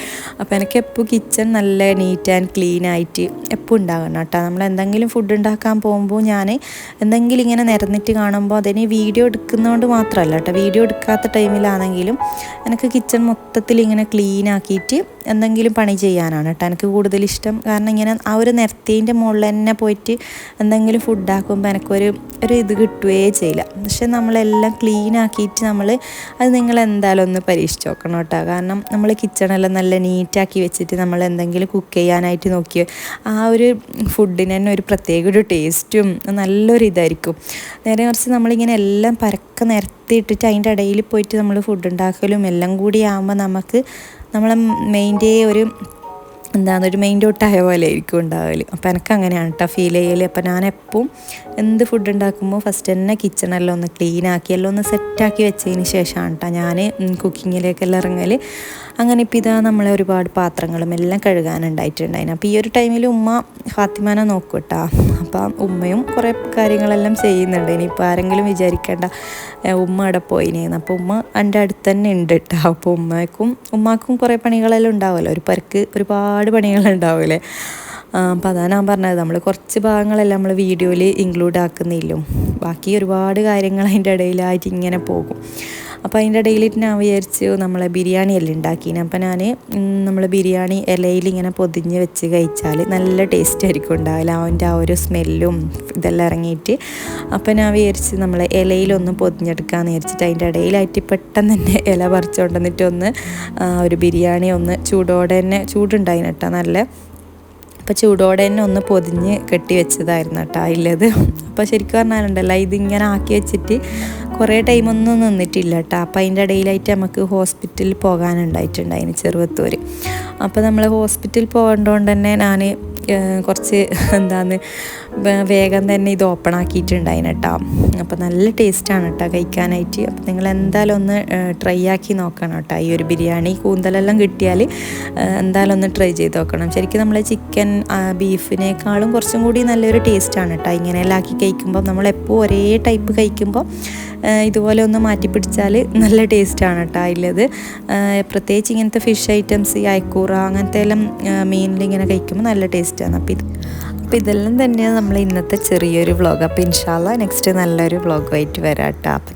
അപ്പോൾ എനിക്ക് എപ്പോൾ കിച്ചൺ നല്ല നീറ്റ് ആൻഡ് ക്ലീനായിട്ട് എപ്പോൾ ഉണ്ടാകണം കേട്ടോ. നമ്മൾ എന്തെങ്കിലും ഫുഡ് ഉണ്ടാക്കാൻ പോകുമ്പോൾ ഞാൻ എന്തെങ്കിലും ഇങ്ങനെ നിരന്നിട്ട് കാണുമ്പോൾ അതിന് വീഡിയോ എടുക്കുന്നതുകൊണ്ട് മാത്രമല്ല കേട്ടോ, വീഡിയോ എടുക്കാത്ത ടൈമിലാണെങ്കിലും എനിക്ക് കിച്ചൺ മൊത്തത്തിൽ ഇങ്ങനെ ക്ലീൻ ആക്കിയിട്ട് എന്തെങ്കിലും പണി ചെയ്യാനാണ് കേട്ടോ എനിക്ക് കൂടുതൽ ഇഷ്ടം. കാരണം ഇങ്ങനെ ആ ഒരു നിരത്തേൻ്റെ മുകളിൽ തന്നെ പോയിട്ട് എന്തെങ്കിലും ഫുഡാക്കുമ്പോൾ എനിക്കൊരു ഇത് കിട്ടുകയേ ചെയ്യില്ല. പക്ഷെ നമ്മളെല്ലാം ക്ലീൻ ആക്കിയിട്ട് അത് നിങ്ങൾ എന്തായാലും ഒന്ന് പരീക്ഷിച്ച് നോക്കണം കേട്ടോ. കാരണം നമ്മൾ കിച്ചണെല്ലാം നല്ല നീറ്റാക്കി വെച്ചിട്ട് നമ്മൾ എന്തെങ്കിലും കുക്ക് ചെയ്യാനായിട്ട് നോക്കിയ ആ ഒരു ഫുഡിന് തന്നെ ഒരു പ്രത്യേക ഒരു ടേസ്റ്റും നല്ലൊരു ഇതായിരിക്കും. നേരെ മറിച്ച് നമ്മളിങ്ങനെ എല്ലാം പരക്കെ നിരത്തിയിട്ടിട്ട് അതിൻ്റെ ഇടയിൽ പോയിട്ട് നമ്മൾ ഫുഡ് ഉണ്ടാക്കലും എല്ലാം കൂടി ആകുമ്പോൾ നമുക്ക് നമ്മളെ മെയിൻ്റെ ഒരു മെയിൻ ഡോട്ടായ പോലെ ആയിരിക്കും ഉണ്ടാവല്. അപ്പോൾ എനിക്ക് അങ്ങനെയാണ് കേട്ടോ ഫീൽ ചെയ്യൽ. അപ്പോൾ ഞാൻ എപ്പോഴും എന്ത് ഫുഡ് ഉണ്ടാക്കുമ്പോൾ ഫസ്റ്റ് തന്നെ കിച്ചണെല്ലാം ഒന്ന് ക്ലീനാക്കി എല്ലാം ഒന്ന് സെറ്റാക്കി വെച്ചതിന് ശേഷമാണ് കേട്ടോ ഞാൻ കുക്കിങ്ങിലേക്കെല്ലാം ഇറങ്ങൽ. അങ്ങനെ ഇപ്പോൾ ഇതാ നമ്മളെ ഒരുപാട് പാത്രങ്ങളും എല്ലാം കഴുകാനുണ്ടായിട്ടുണ്ടായിരുന്നു. അപ്പോൾ ഈ ഒരു ടൈമിൽ ഉമ്മ ഫാത്തിമാനെ നോക്കും കേട്ടോ. അപ്പം ഉമ്മയും കുറേ കാര്യങ്ങളെല്ലാം ചെയ്യുന്നുണ്ട്. ഇനിയിപ്പോൾ ആരെങ്കിലും വിചാരിക്കേണ്ട ഉമ്മ അവിടെ പോയിനേന്ന്. അപ്പോൾ ഉമ്മ എൻ്റെ അടുത്ത് തന്നെ ഉണ്ട് കേട്ടോ. അപ്പോൾ ഉമ്മാക്കും കുറേ പണികളെല്ലാം ഉണ്ടാവുമല്ലോ, ഒരു പരക്ക് ഒരുപാട് പണികളുണ്ടാവില്ലേ. അപ്പോൾ അതാണ് ഞാൻ പറഞ്ഞത്, നമ്മൾ കുറച്ച് ഭാഗങ്ങളെല്ലാം നമ്മൾ വീഡിയോയിൽ ഇൻക്ലൂഡ് ആക്കുന്നില്ലും, ബാക്കി ഒരുപാട് കാര്യങ്ങൾ അതിൻ്റെ ഇടയിലായിട്ട് ഇങ്ങനെ പോകും. അപ്പോൾ അതിൻ്റെ ഇടയിൽ ഞാൻ വിചാരിച്ചു നമ്മളെ ബിരിയാണി എല്ലാം ഉണ്ടാക്കിന്. അപ്പോൾ ഞാൻ നമ്മൾ ബിരിയാണി ഇലയിൽ ഇങ്ങനെ പൊതിഞ്ഞ് വെച്ച് കഴിച്ചാൽ നല്ല ടേസ്റ്റ് ആയിരിക്കും ഉണ്ടാവില്ല, അവൻ്റെ ആ ഒരു സ്മെല്ലും ഇതെല്ലാം ഇറങ്ങിയിട്ട്. അപ്പോൾ ഞാൻ വിചാരിച്ച് നമ്മൾ ഇലയിലൊന്ന് പൊതിഞ്ഞെടുക്കാമെന്ന് വിചാരിച്ചിട്ട് അതിൻ്റെ ഇടയിലായിട്ട് പെട്ടെന്ന് തന്നെ ഇല പറിച്ചുകൊണ്ടിട്ടൊന്ന് ഒരു ബിരിയാണി ഒന്ന് ചൂടുണ്ടായിന് കേട്ടോ നല്ല. അപ്പോൾ ചൂടോടെ തന്നെ ഒന്ന് പൊതിഞ്ഞ് കെട്ടി വെച്ചതായിരുന്നു കേട്ടോ ഉള്ളത്. അപ്പോൾ ശരിക്കും പറഞ്ഞാലുണ്ടല്ലോ ഇതിങ്ങനെ ആക്കി വെച്ചിട്ട് കുറേ ടൈമൊന്നും നിന്നിട്ടില്ല കേട്ടോ. അപ്പോൾ അതിൻ്റെ ഇടയിലായിട്ട് നമുക്ക് ഹോസ്പിറ്റലിൽ പോകാനുണ്ടായിട്ടുണ്ടായിന് ചെറുവത്തൂർ. അപ്പോൾ നമ്മൾ ഹോസ്പിറ്റലിൽ പോകേണ്ടതുകൊണ്ട് തന്നെ ഞാൻ കുറച്ച് വേഗം തന്നെ ഇത് ഓപ്പൺ ആക്കിയിട്ടുണ്ടായിന് കേട്ടോ. അപ്പോൾ നല്ല ടേസ്റ്റാണ് കേട്ടോ കഴിക്കാനായിട്ട്. അപ്പോൾ നിങ്ങൾ എന്തായാലും ഒന്ന് ട്രൈ ആക്കി നോക്കണം കേട്ടോ. ഈ ഒരു ബിരിയാണി കൂന്തലെല്ലാം കിട്ടിയാൽ എന്തായാലും ഒന്ന് ട്രൈ ചെയ്ത് നോക്കണം. ശരിക്കും നമ്മൾ ചിക്കൻ ബീഫിനേക്കാളും കുറച്ചും കൂടി നല്ലൊരു ടേസ്റ്റാണ് കേട്ടോ ഇങ്ങനെയെല്ലാം ആക്കി കഴിക്കുമ്പോൾ. നമ്മളെപ്പോൾ ഒരേ ടൈപ്പ് കഴിക്കുമ്പോൾ ഇതുപോലെ ഒന്ന് മാറ്റി പിടിച്ചാൽ നല്ല ടേസ്റ്റാണ് കേട്ടോ ഉള്ളത്. പ്രത്യേകിച്ച് ഇങ്ങനത്തെ ഫിഷ് ഐറ്റംസ്, ഈ അയക്കൂറ അങ്ങനത്തെ എല്ലാം മീനിൽ ഇങ്ങനെ കഴിക്കുമ്പോൾ നല്ല ടേസ്റ്റാണ്. അപ്പോൾ ഇതെല്ലാം തന്നെയാണ് നമ്മൾ ഇന്നത്തെ ചെറിയൊരു വ്ളോഗ്. അപ്പോൾ ഇൻഷാ അല്ലാഹ് നെക്സ്റ്റ് നല്ലൊരു വ്ളോഗുമായിട്ട് വരാം കേട്ടോ. അപ്പോൾ